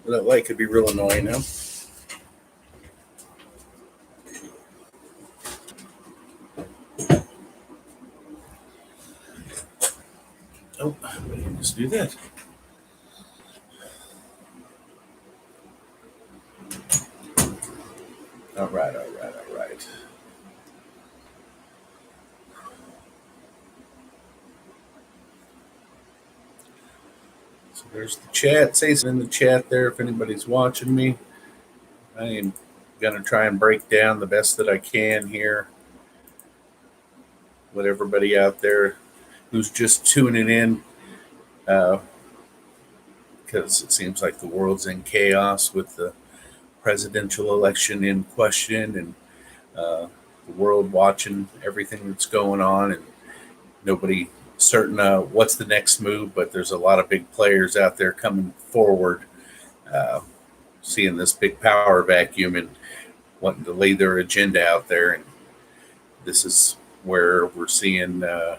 That light could be real annoying now. Oh, let's do that. All right. So there's the chat. Say something in the chat there if anybody's watching me. I am going to try and break down the best that I can here with everybody out there who's just tuning in, because it seems like the world's in chaos with the presidential election in question, and the world watching everything that's going on, and nobody certain what's the next move, but there's a lot of big players out there coming forward, seeing this big power vacuum and wanting to lay their agenda out there. And this is where we're seeing a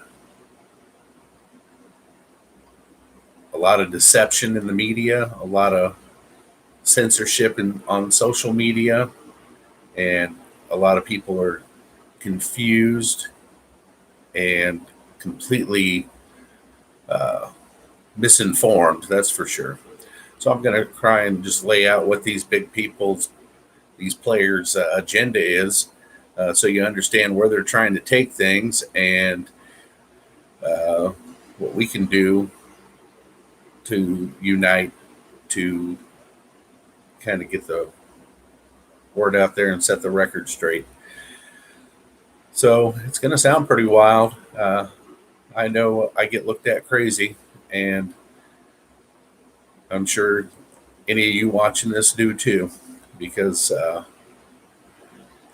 lot of deception in the media, a lot of censorship on social media, and a lot of people are confused and completely misinformed, that's for sure. So I'm going to try and just lay out what these big people's, these players' agenda is, so you understand where they're trying to take things, and what we can do to unite to kind of get the word out there and set the record straight. So it's going to sound pretty wild. I know I get looked at crazy, and I'm sure any of you watching this do too, because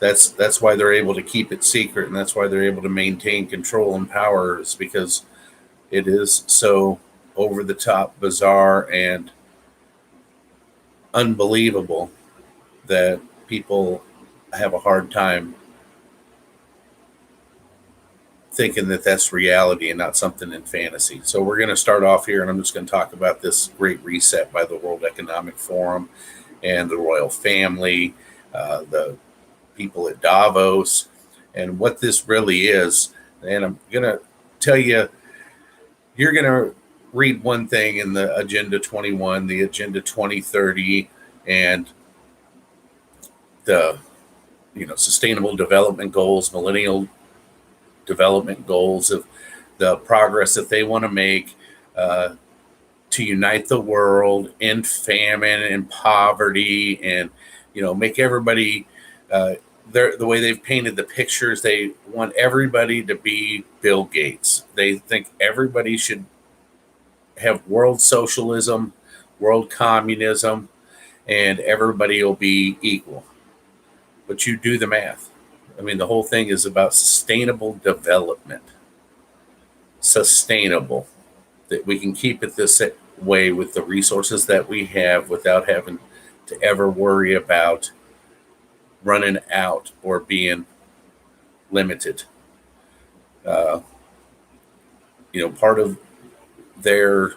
that's why they're able to keep it secret, and that's why they're able to maintain control and power, is because it is so over the top, bizarre, and unbelievable that people have a hard time thinking that that's reality and not something in fantasy. So we're going to start off here, and I'm just going to talk about this Great Reset by the World Economic Forum and the royal family, the people at Davos, and what this really is. And I'm going to tell you, you're going to read one thing in the Agenda 21, the Agenda 2030, and the Sustainable Development Goals, Millennial Development Goals, of the progress that they want to make to unite the world, end famine and poverty, and make everybody the way they've painted the pictures. They want everybody to be Bill Gates. They think everybody should have world socialism, world communism, and everybody will be equal. But you do the math. I mean, the whole thing is about sustainable development. Sustainable. That we can keep it this way with the resources that we have without having to ever worry about running out or being limited. Part of their,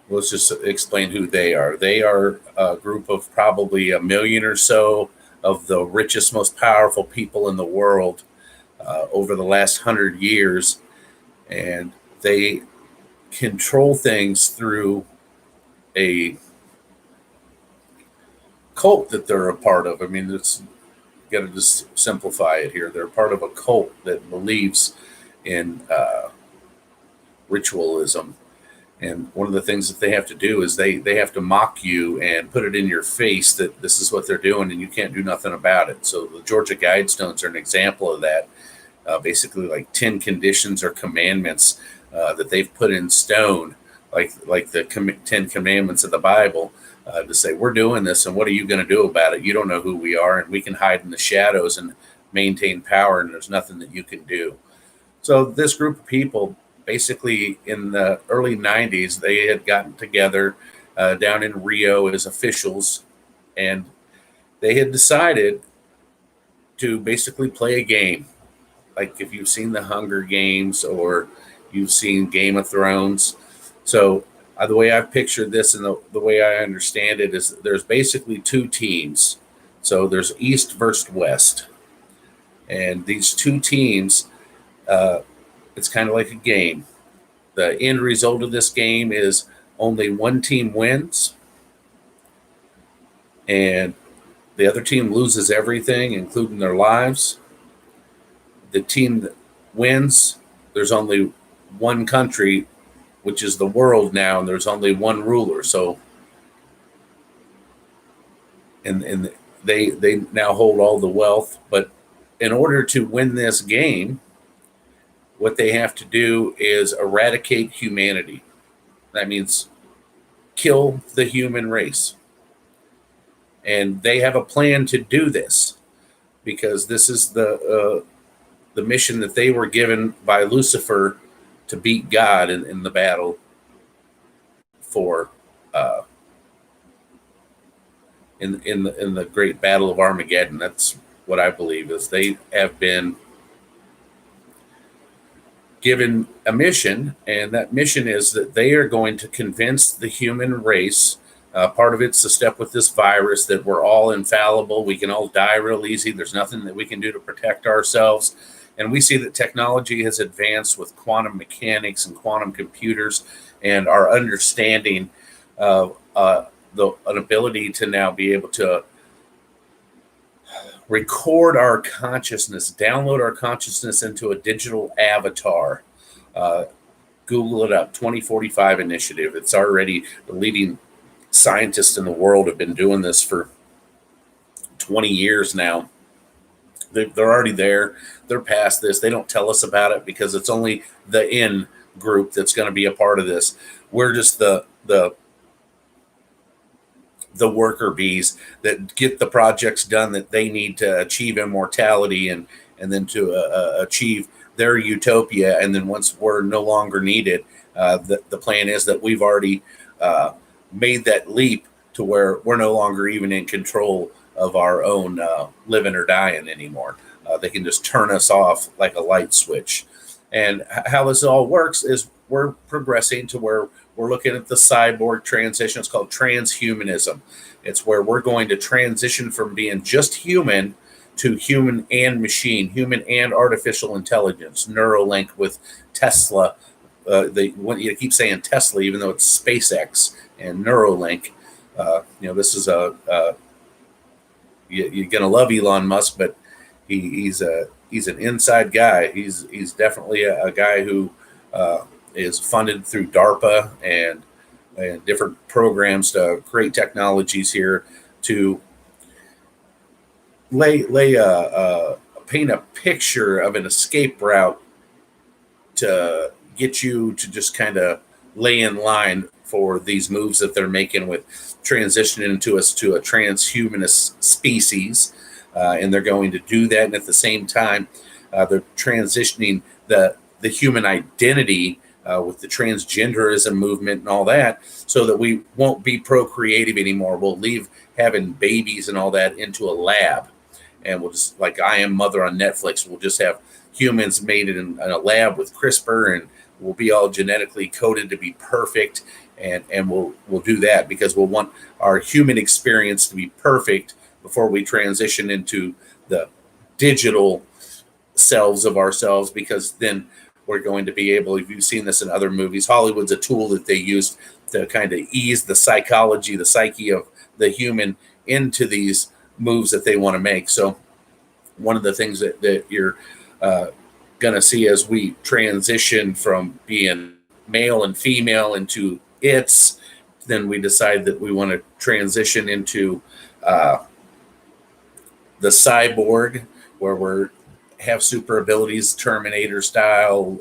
let's just explain who they are. They are a group of probably a million or so of the richest, most powerful people in the world over the last 100 years. And they control things through a cult that they're a part of. I mean, it's got to just simplify it here. They're part of a cult that believes in ritualism. And one of the things that they have to do is they have to mock you and put it in your face that this is what they're doing and you can't do nothing about it. So the Georgia Guidestones are an example of that. Basically like 10 conditions or commandments that they've put in stone, like the 10 commandments of the Bible, to say, we're doing this and what are you going to do about it? You don't know who we are, and we can hide in the shadows and maintain power, and there's nothing that you can do. So this group of people, basically in the early 90s, they had gotten together down in Rio as officials, and they had decided to basically play a game. Like if you've seen the Hunger Games or you've seen Game of Thrones. So The way I've pictured this and the way I understand it is there's basically two teams. So there's East versus West. And these two teams, it's kind of like a game. The end result of this game is only one team wins, and the other team loses everything, including their lives. The team that wins, there's only one country, which is the world now, and there's only one ruler. So, and they now hold all the wealth. But in order to win this game, what they have to do is eradicate humanity. That means kill the human race. And they have a plan to do this because this is the mission that they were given by Lucifer to beat God in the battle for in the great battle of Armageddon. That's what I believe is they have been given a mission, and that mission is that they are going to convince the human race. Part of it's the step with this virus that we're all infallible. We can all die real easy. There's nothing that we can do to protect ourselves. And we see that technology has advanced with quantum mechanics and quantum computers, and our understanding of an ability to now be able to record our consciousness, download our consciousness into a digital avatar. Google it up, 2045 initiative. It's already the leading scientists in the world have been doing this for 20 years now. They're already there. They're past this. They don't tell us about it because it's only the in group that's going to be a part of this. We're just the worker bees that get the projects done that they need to achieve immortality and then to achieve their utopia. And then once we're no longer needed, the plan is that we've already made that leap to where we're no longer even in control of our own living or dying anymore. They can just turn us off like a light switch. And how this all works is we're progressing to where we're looking at the cyborg transition. It's called transhumanism. It's where we're going to transition from being just human to human and machine, human and artificial intelligence, Neuralink with Tesla. You keep saying Tesla, even though it's SpaceX and Neuralink. This is you're gonna love Elon Musk, but he's an inside guy. He's definitely a guy who is funded through DARPA and different programs to create technologies here to paint a picture of an escape route to get you to just kind of lay in line for these moves that they're making with transitioning into us to a transhumanist species. And they're going to do that. And at the same time, they're transitioning the human identity with the transgenderism movement and all that, so that we won't be procreative anymore. We'll leave having babies and all that into a lab. And we'll just, like I Am Mother on Netflix, we'll just have humans made in a lab with CRISPR, and we'll be all genetically coded to be perfect. And we'll do that because we'll want our human experience to be perfect before we transition into the digital selves of ourselves, because then we're going to be able, if you've seen this in other movies, Hollywood's a tool that they use to kind of ease the psychology, the psyche of the human into these moves that they want to make. So one of the things that you're going to see as we transition from being male and female into it's, then we decide that we want to transition into the cyborg, where we're have super abilities, Terminator style,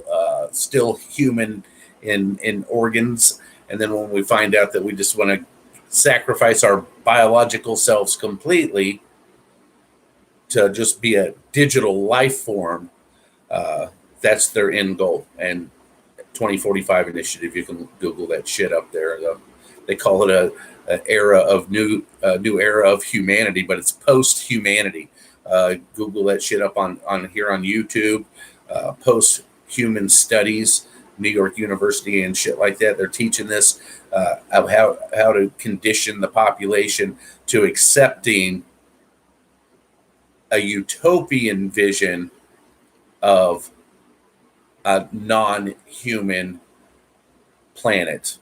still human in organs. And then when we find out that we just want to sacrifice our biological selves completely to just be a digital life form, that's their end goal. And 2045 initiative, you can Google that shit up there. They call it a era of new era of humanity, but it's post-humanity. Google that shit up on here on YouTube. Post-human studies New York University and shit like that. They're teaching this of how to condition the population to accepting a utopian vision of a non-human planet,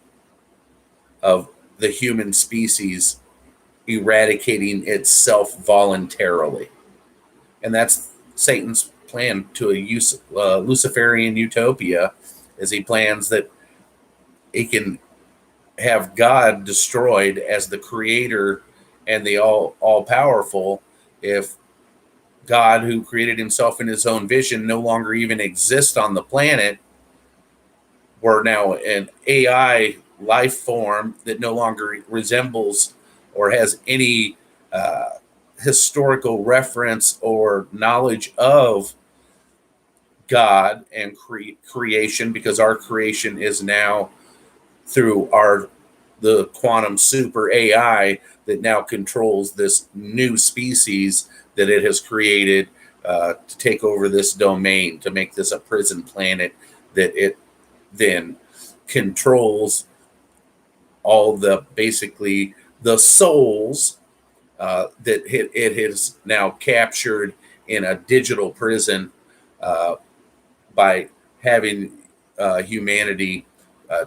of the human species eradicating itself voluntarily. And that's Satan's plan to a Luciferian utopia, as he plans that he can have God destroyed as the creator and the all powerful if God, who created himself in his own vision, no longer even exists on the planet. We're now an AI life form that no longer resembles or has any historical reference or knowledge of God and creation, because our creation is now through the quantum super AI that now controls this new species that it has created to take over this domain, to make this a prison planet that it then controls all the basically the souls that it has now captured in a digital prison by having humanity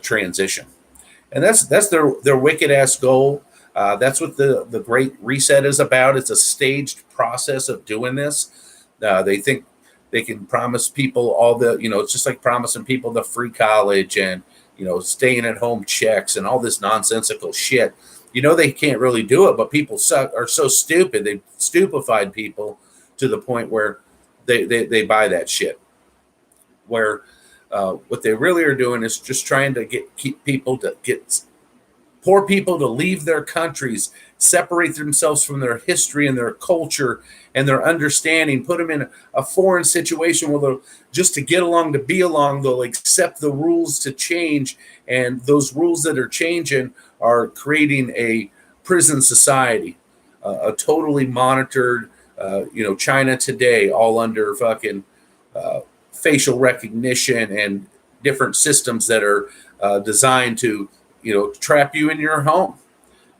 transition. And that's their wicked ass goal. That's what the Great Reset is about. It's a staged process of doing this. They think they can promise people all the, it's just like promising people the free college and, staying at home checks and all this nonsensical shit. They can't really do it, but people are so stupid. They've stupefied people to the point where they buy that shit. Where what they really are doing is just trying to keep people to get poor people to leave their countries, separate themselves from their history and their culture and their understanding, put them in a foreign situation where they'll, just to get along, to be along, they'll accept the rules to change. And those rules that are changing are creating a prison society, a totally monitored, China today, all under fucking facial recognition and different systems that are designed to, trap you in your home,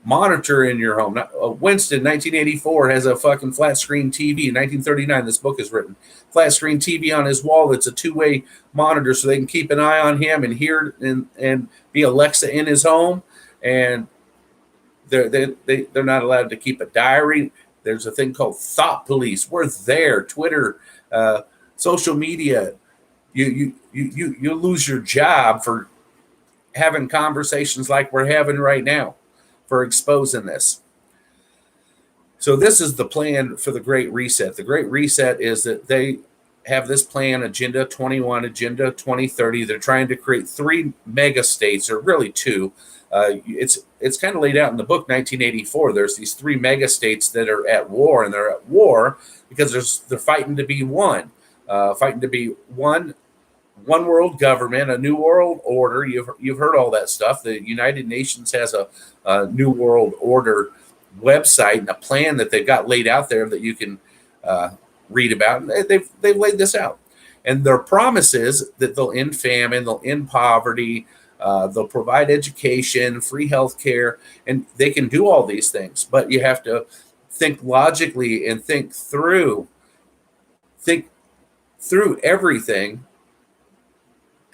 monitor in your home. Winston, 1984, has a fucking flat screen TV. In 1939, this book is written. Flat screen TV on his wall. It's a two-way monitor, so they can keep an eye on him and hear and be Alexa in his home. And they're not allowed to keep a diary. There's a thing called thought police. We're there. Twitter, social media. You lose your job for having conversations like we're having right now, for exposing this. So this is the plan for the Great Reset. The Great Reset is that they have this plan, Agenda 21, Agenda 2030. They're trying to create 3 mega states, or really 2. It's kind of laid out in the book 1984. There's these 3 mega states that are at war, and they're at war because they're fighting to be one. Fighting to be one world government, a new world order. You've heard all that stuff. The United Nations has a new world order website and a plan that they've got laid out there that you can read about. And they've laid this out, and their promise is that they'll end famine, they'll end poverty, they'll provide education, free health care, and they can do all these things. But you have to think logically and think through everything,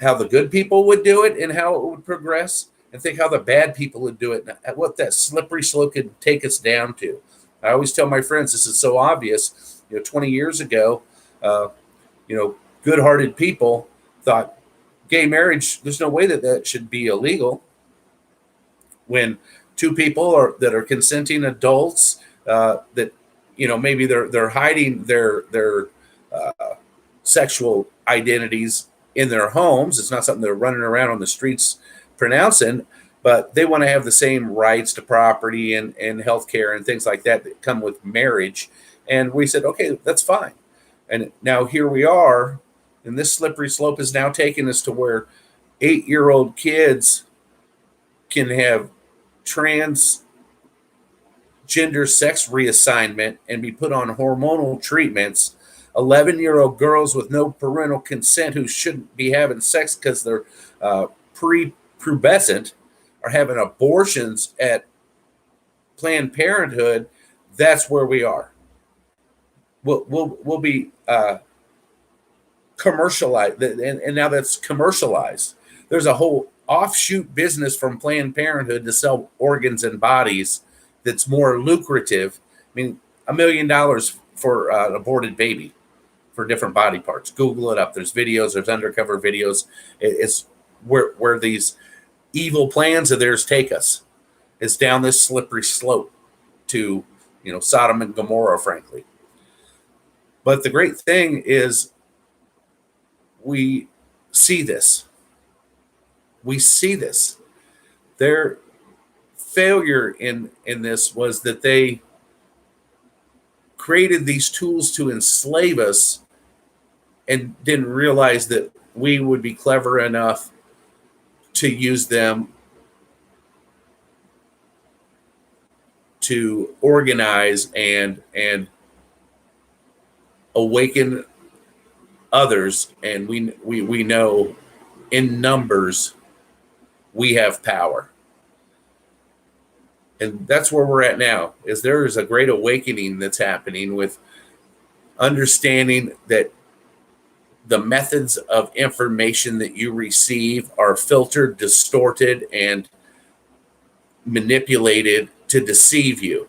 how the good people would do it and how it would progress, and think how the bad people would do it and what that slippery slope could take us down to. I always tell my friends, this is so obvious. 20 years ago, good-hearted people thought gay marriage, there's no way that should be illegal. When 2 people that are consenting adults, that maybe they're hiding their sexual identities in their homes. It's not something they're running around on the streets pronouncing, but they want to have the same rights to property and healthcare and things like that come with marriage. And we said, okay, that's fine. And now here we are, and this slippery slope is now taking us to where 8-year-old kids can have transgender sex reassignment and be put on hormonal treatments 11-year-old girls with no parental consent who shouldn't be having sex because they're prepubescent are having abortions at Planned Parenthood. That's where we are. We'll be commercialized, and now that's commercialized. There's a whole offshoot business from Planned Parenthood to sell organs and bodies that's more lucrative. I mean, $1 million for an aborted baby for different body parts. Google it up. There's videos. There's undercover videos. It's where these evil plans of theirs take us. It's down this slippery slope to, Sodom and Gomorrah, frankly. But the great thing is we see this. We see this. Their failure in this was that they created these tools to enslave us and didn't realize that we would be clever enough to use them to organize and awaken others. And we know in numbers we have power. And that's where we're at now, is there is a great awakening that's happening with understanding that the methods of information that you receive are filtered, distorted, and manipulated to deceive you.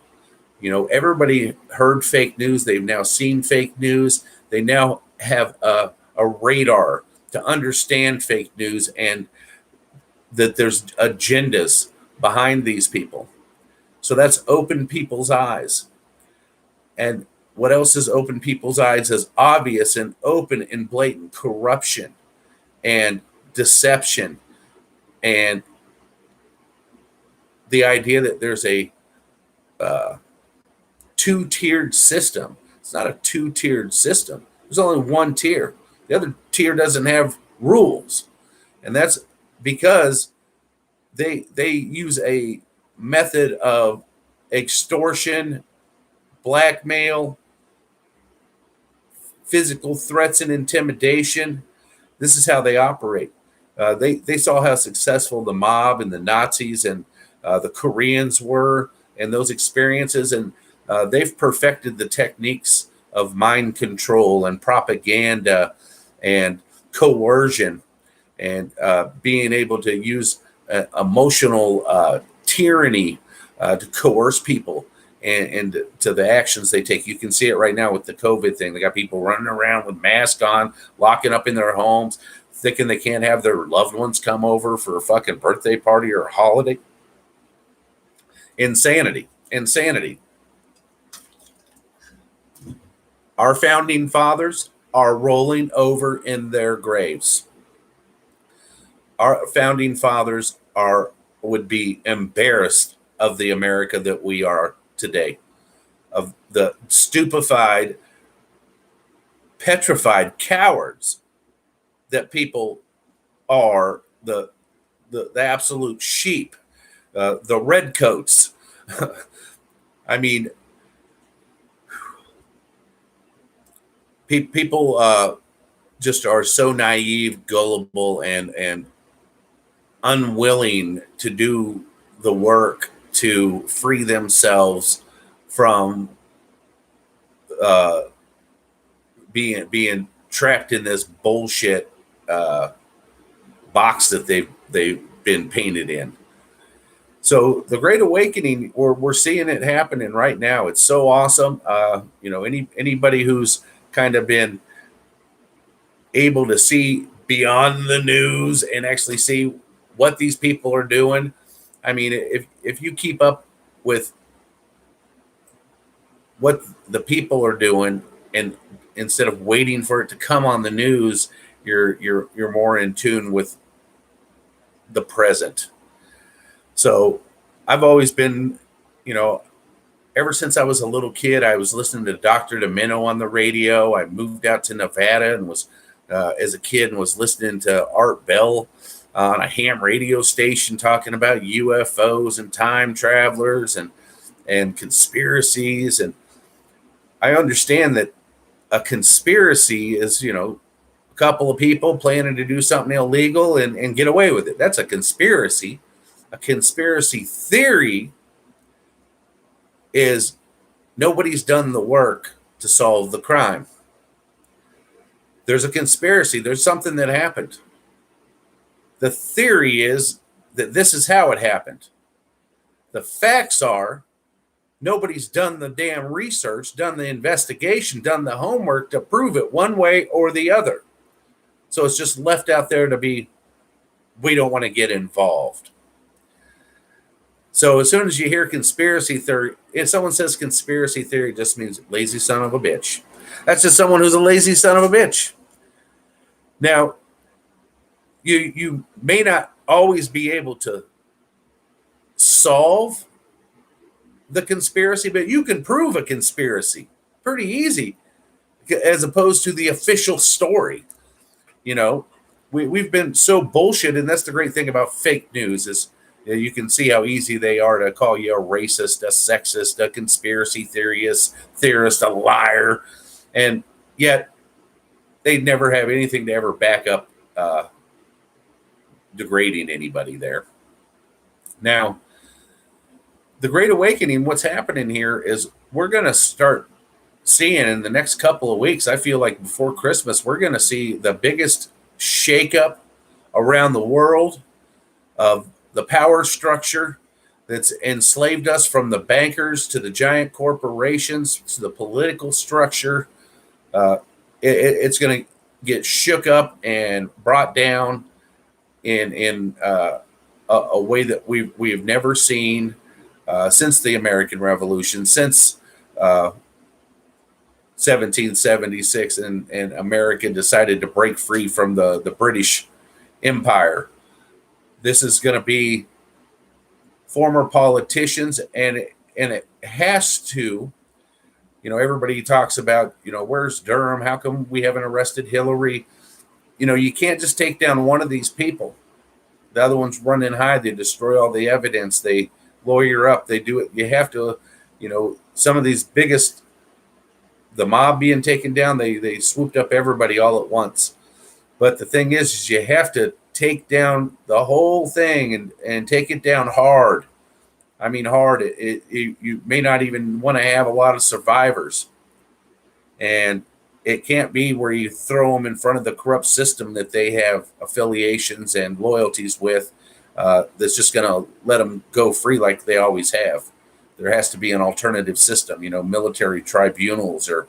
Everybody heard fake news. They've now seen fake news. They now have a radar to understand fake news and that there's agendas behind these people. So that's opened people's eyes. And what else has opened people's eyes is obvious and open and blatant corruption and deception and the idea that there's a two-tiered system. It's not a two-tiered system. There's only one tier. The other tier doesn't have rules. And that's because they use a method of extortion, blackmail, physical threats and intimidation. This is how they operate. They saw how successful the mob and the Nazis and the Koreans were and those experiences, and they've perfected the techniques of mind control and propaganda and coercion and being able to use emotional tyranny to coerce people and to the actions they take. You can see it right now with the COVID thing. They got people running around with masks on, locking up in their homes, thinking they can't have their loved ones come over for a fucking birthday party or a holiday. Insanity. Our founding fathers are rolling over in their graves. Our founding fathers would be embarrassed of the America that we are today, of the stupefied, petrified cowards that people are, the absolute sheep, the redcoats. I mean, people just are so naive, gullible, and unwilling to do the work to free themselves from being trapped in this bullshit box that they've been painted in. So the Great Awakening, we're seeing it happening right now. It's so awesome. Anybody who's kind of been able to see beyond the news and actually see what these people are doing. I mean, if you keep up with what the people are doing, and instead of waiting for it to come on the news, you're more in tune with the present. So I've always been, ever since I was a little kid, I was listening to Dr. Domino on the radio. I moved out to Nevada and was, as a kid, and was listening to Art Bell on a ham radio station talking about UFOs and time travelers and conspiracies. And I understand that a conspiracy is, a couple of people planning to do something illegal and get away with it. That's a conspiracy. A conspiracy theory is nobody's done the work to solve the crime. There's a conspiracy. There's something that happened. The theory is that this is how it happened. The facts are nobody's done the damn research, done the investigation, done the homework to prove it one way or the other. So it's just left out there to be, we don't want to get involved. So as soon as you hear conspiracy theory, if someone says conspiracy theory, it just means lazy son of a bitch. That's just someone who's a lazy son of a bitch. Now, you may not always be able to solve the conspiracy, but you can prove a conspiracy pretty easy, as opposed to the official story. We've been so bullshit, and that's the great thing about fake news is you can see how easy they are to call you a racist, a sexist, a conspiracy theorist, a liar, and yet they never have anything to ever back up degrading anybody there. Now, the Great Awakening, what's happening here is we're going to start seeing in the next couple of weeks, I feel like before Christmas, we're going to see the biggest shakeup around the world of the power structure that's enslaved us, from the bankers to the giant corporations to the political structure. It's going to get shook up and brought down in a way that we have never seen since the American Revolution, since 1776, and America decided to break free from the British Empire. This is going to be former politicians, and it has to, everybody talks about, where's Durham? How come we haven't arrested Hillary? You can't just take down one of these people. The other ones run and hide. They destroy all the evidence. They lawyer up. They do it. You have to, some of these biggest, the mob being taken down, they swooped up everybody all at once. But the thing is you have to take down the whole thing and take it down hard. I mean, hard. You may not even want to have a lot of survivors. And it can't be where you throw them in front of the corrupt system that they have affiliations and loyalties with, that's just going to let them go free like they always have. There has to be an alternative system, military tribunals or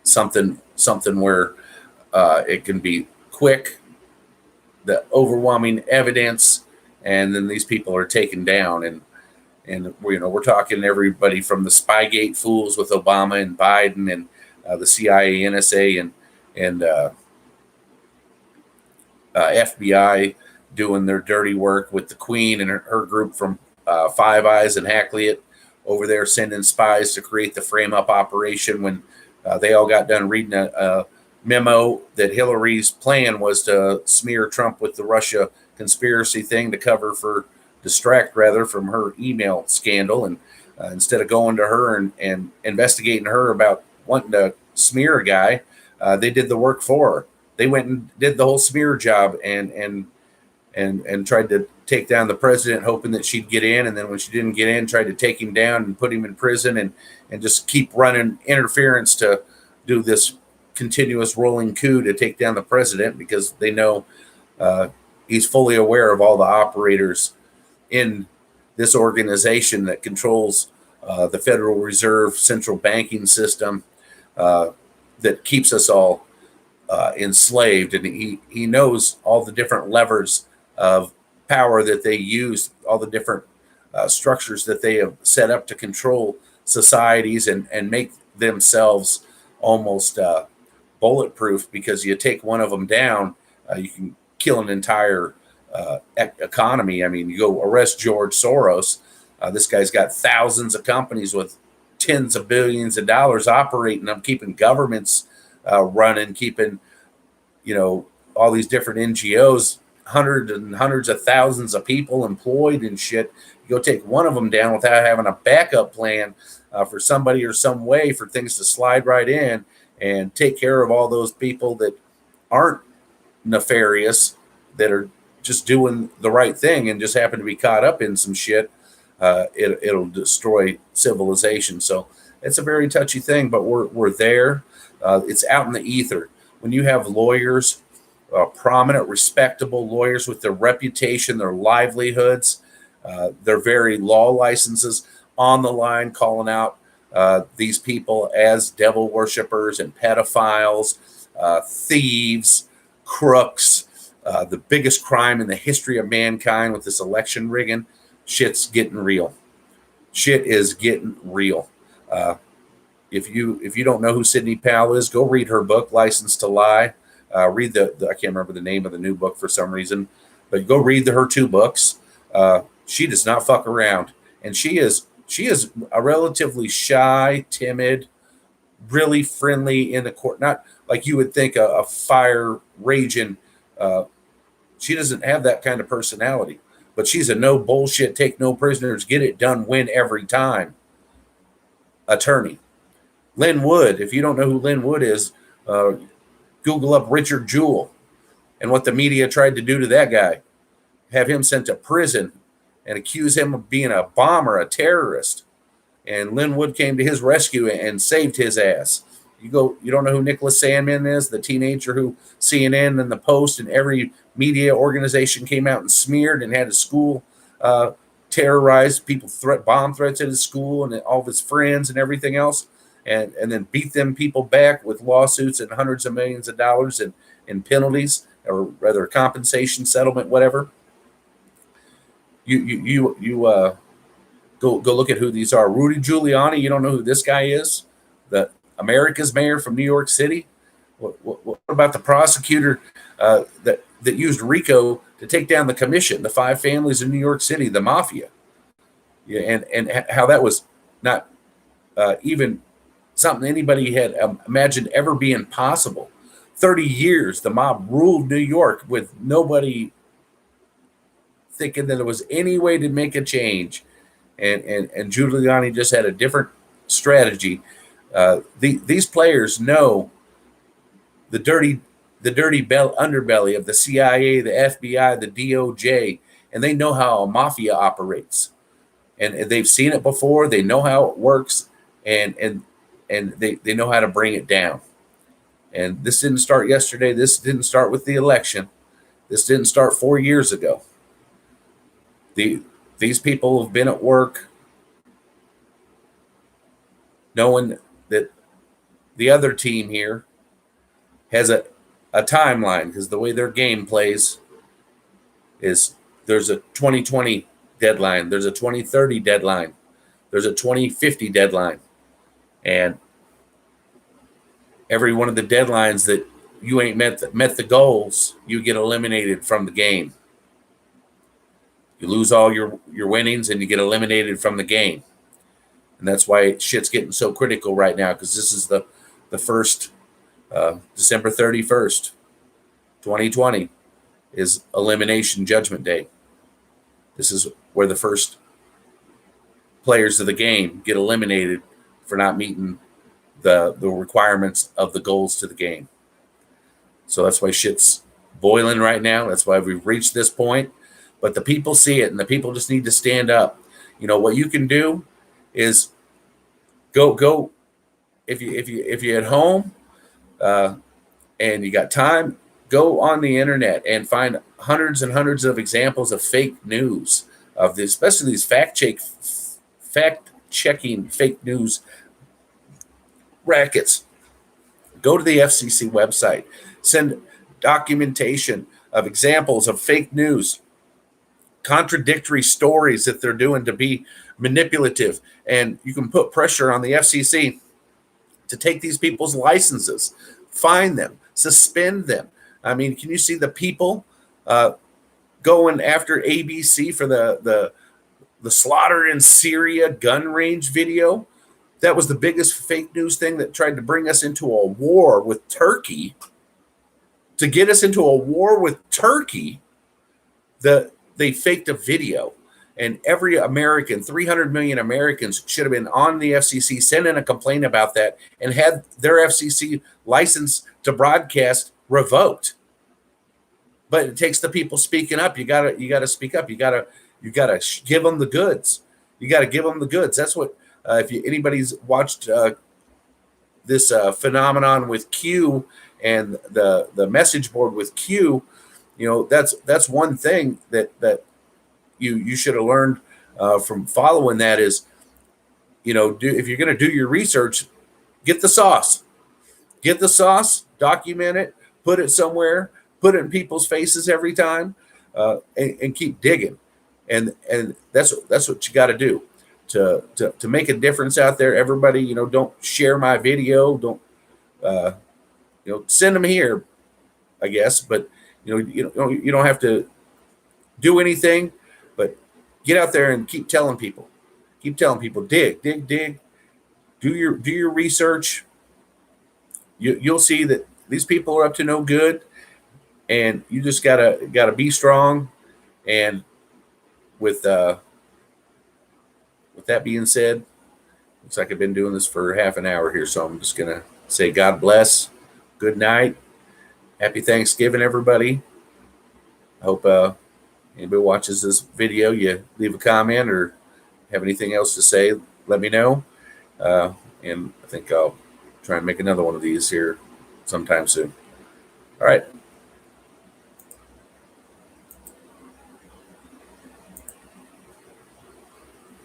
something where it can be quick, the overwhelming evidence, and then these people are taken down. And we're talking everybody from the Spygate fools with Obama and Biden, and the CIA, NSA, and FBI doing their dirty work with the Queen and her group from Five Eyes and Hackliot over there, sending spies to create the frame-up operation when they all got done reading a memo that Hillary's plan was to smear Trump with the Russia conspiracy thing to distract from her email scandal. And instead of going to her and investigating her about wanting to smear a guy, they did the work for her. They went and did the whole smear job and tried to take down the president, hoping that she'd get in. And then when she didn't get in, tried to take him down and put him in prison and just keep running interference to do this continuous rolling coup to take down the president, because they know he's fully aware of all the operators in this organization that controls the Federal Reserve central banking system that keeps us all enslaved. And he knows all the different levers of power that they use, all the different structures that they have set up to control societies and make themselves almost bulletproof, because you take one of them down, you can kill an entire economy. I mean, you go arrest George Soros. This guy's got thousands of companies with tens of billions of dollars operating them, keeping governments running, keeping, all these different NGOs hundreds and hundreds of thousands of people employed and shit. You go take one of them down without having a backup plan for somebody or some way for things to slide right in and take care of all those people that aren't nefarious, that are just doing the right thing and just happen to be caught up in some shit. It'll destroy civilization. So it's a very touchy thing, but we're there. It's out in the ether. When you have lawyers, prominent, respectable lawyers with their reputation, their livelihoods, their very law licenses on the line, calling out these people as devil worshippers and pedophiles, thieves, crooks, the biggest crime in the history of mankind with this election rigging. Shit's getting real. Shit is getting real. If you don't know who Sidney Powell is, go read her book, License to Lie. Read the I can't remember the name of the new book for some reason, but go read her 2 books. She does not fuck around, and she is a relatively shy, timid, really friendly in the court. Not like you would think a fire raging. She doesn't have that kind of personality, but she's a no bullshit, take no prisoners, get it done, win every time attorney. Lynn Wood, if you don't know who Lynn Wood is, Google up Richard Jewell and what the media tried to do to that guy. Have him sent to prison and accuse him of being a bomber, a terrorist. And Lynn Wood came to his rescue and saved his ass. You don't know who Nicholas Sandmann is, the teenager who CNN and the Post and every media organization came out and smeared and had his school terrorized, people bomb threats at his school and all of his friends and everything else, and then beat them people back with lawsuits and hundreds of millions of dollars in penalties, or rather compensation, settlement, whatever. You go look at who these are. Rudy Giuliani, you don't know who this guy is? The America's mayor from New York City. What about the prosecutor that used RICO to take down the commission, the 5 families in New York City, the mafia? Yeah, and how that was not even something anybody had imagined ever being possible. 30 years, the mob ruled New York with nobody thinking that there was any way to make a change. And Giuliani just had a different strategy. These players know the dirty underbelly of the CIA, the FBI, the DOJ, and they know how a mafia operates. And they've seen it before. They know how it works, and they know how to bring it down. And this didn't start yesterday. This didn't start with the election. This didn't start 4 years ago. These people have been at work knowing that the other team here has a timeline, because the way their game plays is there's a 2020 deadline, there's a 2030 deadline, there's a 2050 deadline. And every one of the deadlines that you ain't met the goals, you get eliminated from the game. You lose all your winnings and you get eliminated from the game. And that's why shit's getting so critical right now, because this is the first, December 31st, 2020 is Elimination Judgment Day. This is where the first players of the game get eliminated for not meeting the requirements of the goals to the game. So that's why shit's boiling right now. That's why we've reached this point. But the people see it, and the people just need to stand up. You know what you can do is go if you're at home and you got time, go on the internet and find hundreds and hundreds of examples of fake news, of this, especially these fact-checking fake news rackets. Go to the FCC website, send documentation of examples of fake news, contradictory stories that they're doing to be manipulative, and you can put pressure on the FCC to take these people's licenses, fine them, suspend them. I mean, can you see the people going after ABC for the slaughter in Syria gun range video? That was the biggest fake news thing that tried to bring us into a war with Turkey. To get us into a war with Turkey, they faked a video, and every American, 300 million Americans, should have been on the FCC, sent in a complaint about that, and had their FCC license to broadcast revoked. But it takes the people speaking up. You gotta speak up. You gotta give them the goods. You gotta give them the goods. That's what if anybody's watched this phenomenon with Q and the message board with Q, that's one thing that you should have learned from following that is, if you're going to do your research, get the sauce, document it, put it somewhere, put it in people's faces every time, and keep digging. And that's what you got to do to make a difference out there. Everybody, don't share my video. Don't, send them here, I guess, but you don't have to do anything, but get out there and keep telling people, dig, do your research. You'll see that these people are up to no good, and you just gotta be strong. And with that being said, looks like I've been doing this for half an hour here, so I'm just gonna say God bless, good night, happy Thanksgiving, everybody. I hope anybody watches this video, you leave a comment or have anything else to say, let me know. And I think I'll try and make another one of these here sometime soon. All right.